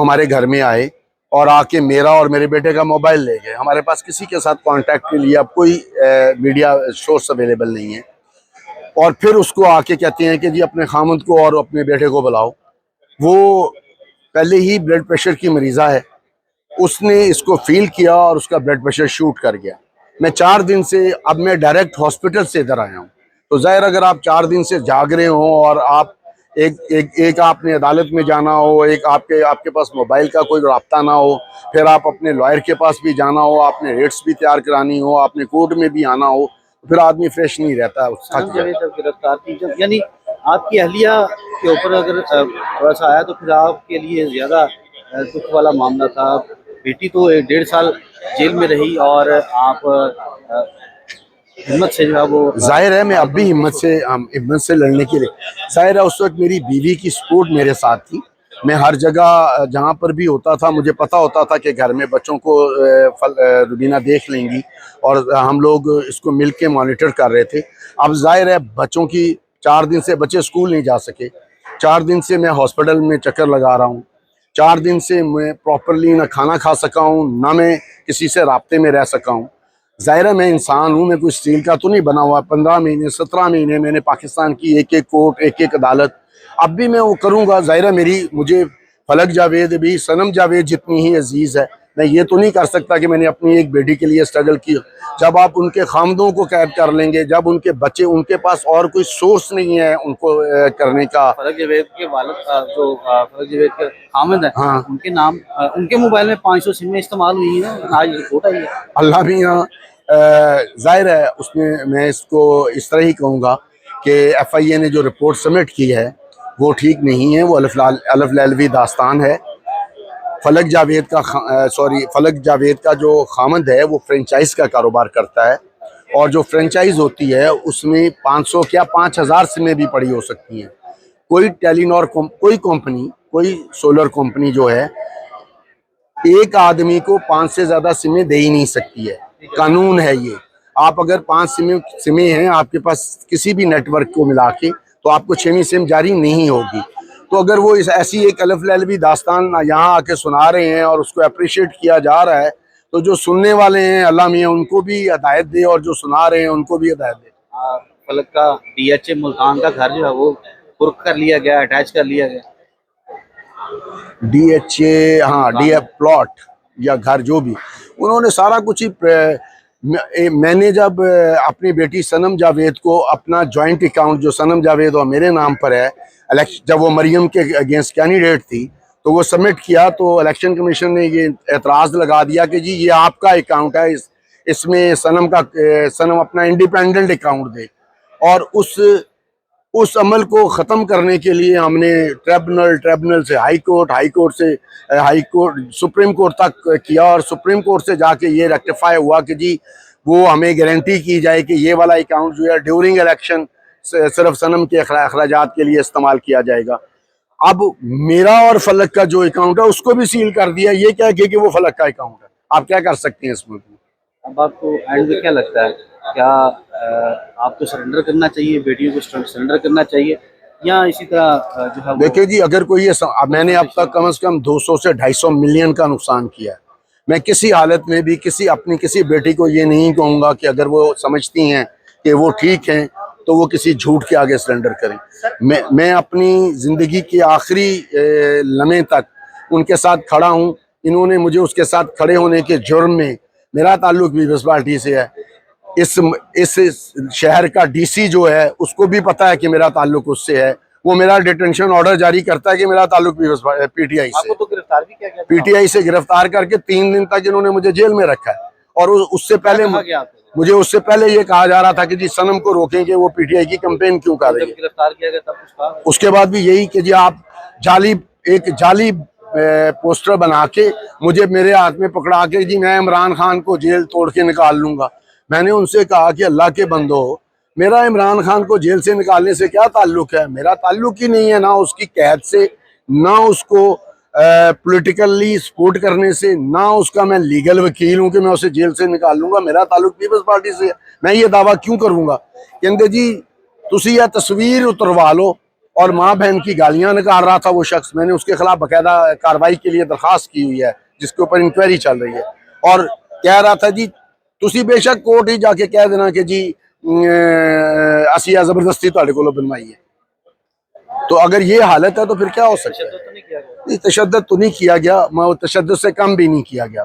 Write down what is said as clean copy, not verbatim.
हमारे घर में आए और आके मेरा और मेरे बेटे का मोबाइल ले गए। हमारे पास किसी के साथ कांटेक्ट के लिए अब कोई मीडिया सोर्स अवेलेबल नहीं है। और फिर उसको आके कहते हैं कि जी अपने खामद को और अपने बेटे को बुलाओ। वो पहले ही ब्लड प्रेशर की मरीज़ा है, उसने इसको फील किया और उसका ब्लड प्रेशर शूट कर गया। मैं 4 दिन से, अब मैं डायरेक्ट हॉस्पिटल से इधर आया हूँ। तो जाहिर अगर आप 4 दिन से जाग रहे हो और आप एक आपने अदालत में जाना हो, एक आपके पास मोबाइल का कोई राब्ता ना हो, फिर आप अपने लॉयर के पास भी जाना हो, आपने रेट्स भी तैयार करानी हो, आपने कोर्ट में भी आना हो, फिर आदमी फ्रेश नहीं रहता। जब गिरफ्तार थी, जब यानी आपकी अहलिया के ऊपर अगर थोड़ा सा आया तो फिर आपके लिए ज़्यादा दुख वाला मामला था। बेटी तो 1.5 साल जेल में रही और आप हिम्मत से जो है वो जाहिर है मैं अब भी हिम्मत से लड़ने के लिए, जाहिर है उस वक्त मेरी बीवी की सपोर्ट मेरे साथ थी। मैं हर जगह जहाँ पर भी होता था मुझे पता होता था कि घर में बच्चों को रुबीना देख लेंगी और हम लोग इसको मिल के मॉनिटर कर रहे थे। अब जाहिर है बच्चों की 4 दिन से बच्चे स्कूल नहीं जा सके, 4 दिन से मैं हॉस्पिटल में चक्कर लगा रहा हूँ, 4 दिन से मैं प्रॉपरली ना खाना खा सका हूँ, ना मैं किसी से राब्ते में रह सका हूँ। ज़ाहिर है मैं इंसान हूँ, मैं कोई स्टील का तो नहीं बना हुआ। 15 महीने 17 महीने मैंने पाकिस्तान की एक एक कोर्ट, एक एक अदालत, अब भी मैं वो करूँगा। ज़ाहिर है मुझे फलक जावेद भी सनम जावेद जितनी ही अजीज़ है। मैं ये तो नहीं कर सकता कि मैंने अपनी एक बेटी के लिए स्ट्रगल की। जब आप उनके खामदों को कैद कर लेंगे, जब उनके बच्चे, उनके पास और कोई सोर्स नहीं है उनको करने का। फलक जावेद के वालिद जो फलक जावेद के खामिद हैं, हाँ, उनके नाम उनके मोबाइल में 500 सिमें इस्तेमाल हुई हैं, आज रिपोर्ट आई है। अल्लाह भी यहाँ जाहिर है उसमें मैं इसको इस तरह ही कहूँगा कि FIA ने जो रिपोर्ट सबमिट की है वो ठीक नहीं है, वो अलफ लैलवी दास्तान है। फलक जावेद का जो खामद है वो फ्रेंचाइज का कारोबार करता है और जो फ्रेंचाइज होती है उसमें 500 क्या 5000 सिमें भी पड़ी हो सकती हैं। कोई टेलीनॉर कोई कंपनी, कोई सोलर कंपनी जो है एक आदमी को 5 से ज्यादा सिमें दे ही नहीं सकती है, कानून है ये। आप अगर 5 सिमें हैं आपके पास किसी भी नेटवर्क को मिला के, तो आपको 6वीं सिम जारी नहीं होगी। तो अगर वो ऐसी एक अलफ लैलवी दास्तान यहाँ आके सुना रहे हैं और उसको अप्रिशिएट किया जा रहा है, तो जो सुनने वाले हैं अल्लाह मियाँ उनको भी हिदायत दे और जो सुना रहे हैं उनको भी हिदायत दे। फलक का DHA मुल्तान का घर जो है वो कुर्क कर लिया गया, अटैच कर लिया गया। DHA, हाँ, DF प्लॉट या घर जो भी, उन्होंने सारा कुछ ही मैंने जब अपनी बेटी सनम जावेद को अपना जॉइंट अकाउंट जो सनम जावेद और मेरे नाम पर है, जब वो मरियम के अगेंस्ट कैंडिडेट थी तो वो सबमिट किया, तो इलेक्शन कमीशन ने ये एतराज़ लगा दिया कि जी ये आपका अकाउंट है, इसमें सनम अपना इंडिपेंडेंट अकाउंट दे। और उस अमल को ख़त्म करने के लिए हमने ट्रिब्यूनल से हाई कोर्ट सुप्रीम कोर्ट तक किया और सुप्रीम कोर्ट से जाके ये रेक्टिफाई हुआ कि जी वो हमें गारंटी की जाए कि ये वाला अकाउंट जो है ड्यूरिंग इलेक्शन सिर्फ सनम के अखराजात के लिए इस्तेमाल किया जाएगा। अब मेरा और फलक का जो अकाउंट है उसको भी सील कर दिया, ये क्या कि वो फलक का अकाउंट है। आप क्या कर सकते हैं इस मुल्क में? अब आपको एंड में क्या लगता है, क्या आपको सरेंडर करना चाहिए, बेटियों को सरेंडर करना चाहिए, या इसी तरह जो है? देखिए जी, अगर कोई मैंने अब तक कम से कम 200 से 250 मिलियन का नुकसान किया है। मैं किसी हालत में भी किसी बेटी को ये नहीं कहूँगा कि अगर वो समझती हैं कि वो ठीक हैं तो वो किसी झूठ के आगे सरेंडर करें। मैं अपनी ज़िंदगी के आखिरी लम्हे तक उनके साथ खड़ा हूँ। इन्होंने मुझे उसके साथ खड़े होने के जुर्म में, मेरा ताल्लुक पीपल्स पार्टी से है, इस शहर का DC जो है उसको भी पता है कि मेरा ताल्लुक उससे है। वो मेरा डिटेंशन ऑर्डर जारी करता है कि मेरा ताल्लुक PTI से। आपको तो गिरफ्तार भी किया गया, PTI से गिरफ्तार करके 3 दिन तक इन्होंने मुझे जेल में रखा है। और उससे पहले उससे पहले ये कहा जा रहा था कि जी सनम को रोकेंगे, वो PTI की कैंपेन क्यों कर रही है। गिरफ्तार किया गया तब उसके बाद भी यही कि जी आप एक जाली पोस्टर बना के मुझे मेरे हाथ में पकड़ा के जी मैं इमरान खान को जेल तोड़ के निकाल लूंगा। मैंने उनसे कहा कि अल्लाह के बंदो, मेरा इमरान खान को जेल से निकालने से क्या ताल्लुक है? मेरा ताल्लुक ही नहीं है ना उसकी कैद से, ना उसको पॉलिटिकली सपोर्ट करने से, ना उसका मैं लीगल वकील हूँ कि मैं उसे जेल से निकाल लूंगा। मेरा ताल्लुक पीपल्स पार्टी से है। मैं ये दावा क्यों करूँगा? कहते जी तुसी यह तस्वीर उतरवा लो और माँ बहन की गालियां निकाल रहा था वो शख्स। मैंने उसके खिलाफ बाकायदा कार्रवाई के लिए दरखास्त की हुई है, जिसके ऊपर इंक्वायरी चल रही है। और कह रहा था जी तुसी बेशक कोर्ट ही जाके कह देना कि जी असी जबरदस्ती तुहाडे कोलों बनवाई है। तो अगर ये हालत है तो फिर क्या हो सकता है? तशद्दुद तो नहीं किया गया? नहीं, तशद्दुद तो नहीं किया गया, तशद्दुद से कम भी नहीं किया गया।